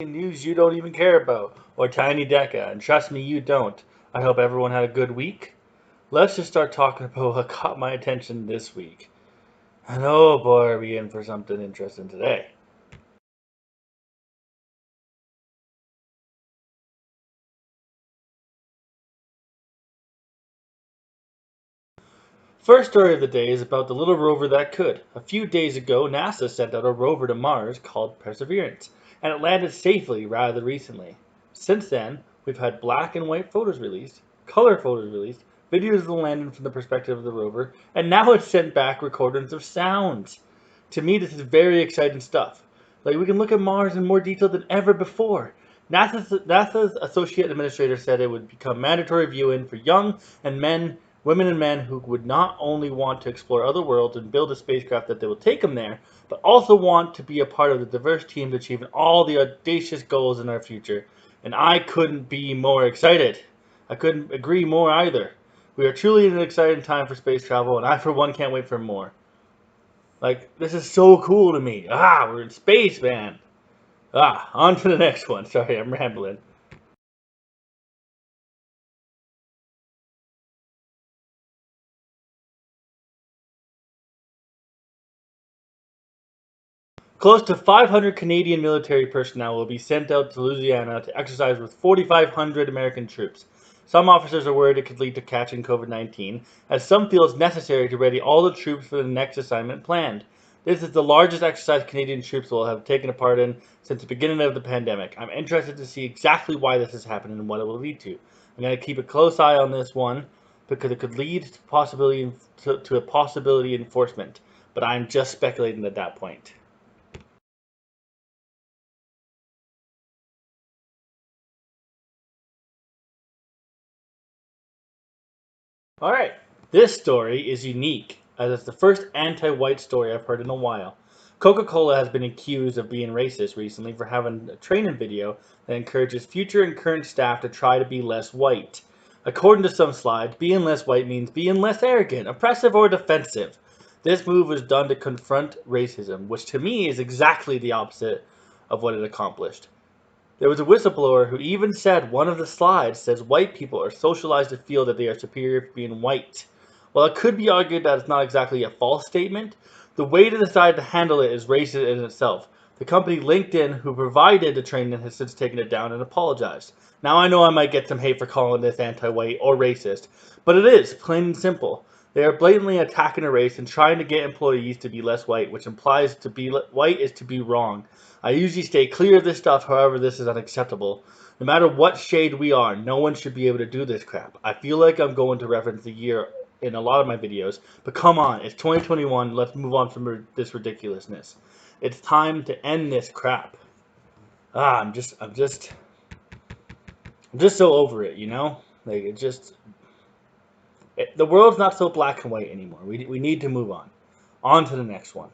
News you don't even care about, or T.I.N.Y.D.E.C.A, and trust me, you don't. I hope everyone had a good week. Let's just start talking about what caught my attention this week. And oh boy, are we in for something interesting today. First story of the day is about the little rover that could. A few days ago, NASA sent out a rover to Mars called Perseverance, and it landed safely rather recently. Since then, we've had black and white photos released, color photos released, videos of the landing from the perspective of the rover, and now it's sent back recordings of sounds. To me, this is very exciting stuff. Like, we can look at Mars in more detail than ever before. NASA's associate administrator said it would become mandatory viewing for young and women and men who would not only want to explore other worlds and build a spacecraft that will take them there, but also want to be a part of the diverse teams achieving all the audacious goals in our future. And I couldn't be more excited. I couldn't agree more either. We are truly in an exciting time for space travel, and I, for one, can't wait for more. Like, this is so cool to me. We're in space, man. On to the next one. Sorry, I'm rambling. Close to 500 Canadian military personnel will be sent out to Louisiana to exercise with 4,500 American troops. Some officers are worried it could lead to catching COVID-19, as some feel it's necessary to ready all the troops for the next assignment planned. This is the largest exercise Canadian troops will have taken a part in since the beginning of the pandemic. I'm interested to see exactly why this is happening and what it will lead to. I'm going to keep a close eye on this one because it could lead to a possibility enforcement, but I'm just speculating at that point. All right, this story is unique as it's the first anti-white story I've heard in a while. Coca Cola has been accused of being racist recently for having a training video that encourages future and current staff to try to be less white. According to some slides, being less white means being less arrogant, oppressive, or defensive. This move was done to confront racism, which to me is exactly the opposite of what it accomplished. There was a whistleblower who even said one of the slides says white people are socialized to feel that they are superior for being white. While it could be argued that it's not exactly a false statement, the way to decide to handle it is racist in itself. The company LinkedIn, who provided the training, has since taken it down and apologized. Now I know I might get some hate for calling this anti-white or racist, but it is, plain and simple. They are blatantly attacking a race and trying to get employees to be less white, which implies to be white is to be wrong. I usually stay clear of this stuff, however, this is unacceptable. No matter what shade we are, no one should be able to do this crap. I feel like I'm going to reference the year in a lot of my videos, but come on, it's 2021, let's move on from this ridiculousness. It's time to end this crap. I'm just so over it, you know? Like, the world's not so black and white anymore. We need to move on. On to the next one.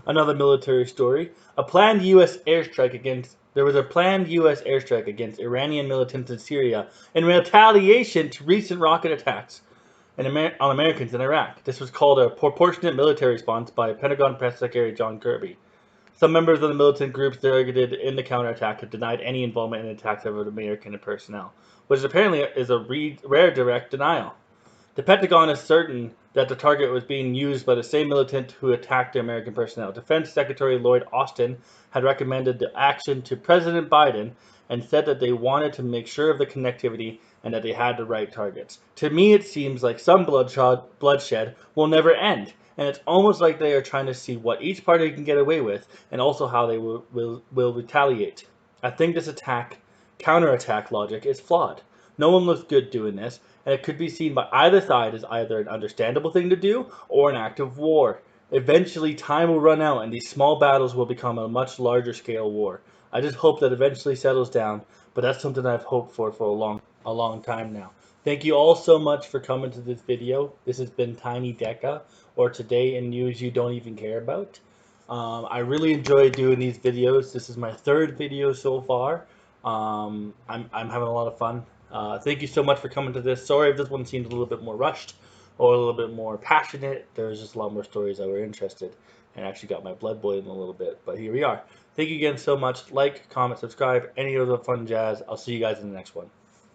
Another military story. There was a planned U.S. airstrike against Iranian militants in Syria in retaliation to recent rocket attacks on Americans in Iraq. This was called a proportionate military response by Pentagon Press Secretary John Kirby. Some members of the militant groups targeted in the counterattack have denied any involvement in attacks of American personnel, which apparently is a rare direct denial. The Pentagon is certain that the target was being used by the same militant who attacked the American personnel. Defense Secretary Lloyd Austin had recommended the action to President Biden and said that they wanted to make sure of the connectivity and that they had the right targets. To me, it seems like some bloodshed will never end, and it's almost like they are trying to see what each party can get away with and also how they will retaliate. I think this counterattack logic is flawed. No one looks good doing this, and it could be seen by either side as either an understandable thing to do or an act of war. Eventually, time will run out, and these small battles will become a much larger scale war. I just hope that eventually settles down, but that's something I've hoped for a long time now. Thank you all so much for coming to this video. This has been T.I.N.Y.D.E.C.A, or Today in News You Don't Even Care About. I really enjoy doing these videos. This is my third video so far. I'm having a lot of fun. Thank you so much for coming to this. Sorry if this one seemed a little bit more rushed or a little bit more passionate. There's just a lot more stories that were interested and actually got my blood boiling a little bit. But here we are. Thank you again so much. Like, comment, subscribe, any of the fun jazz. I'll see you guys in the next one.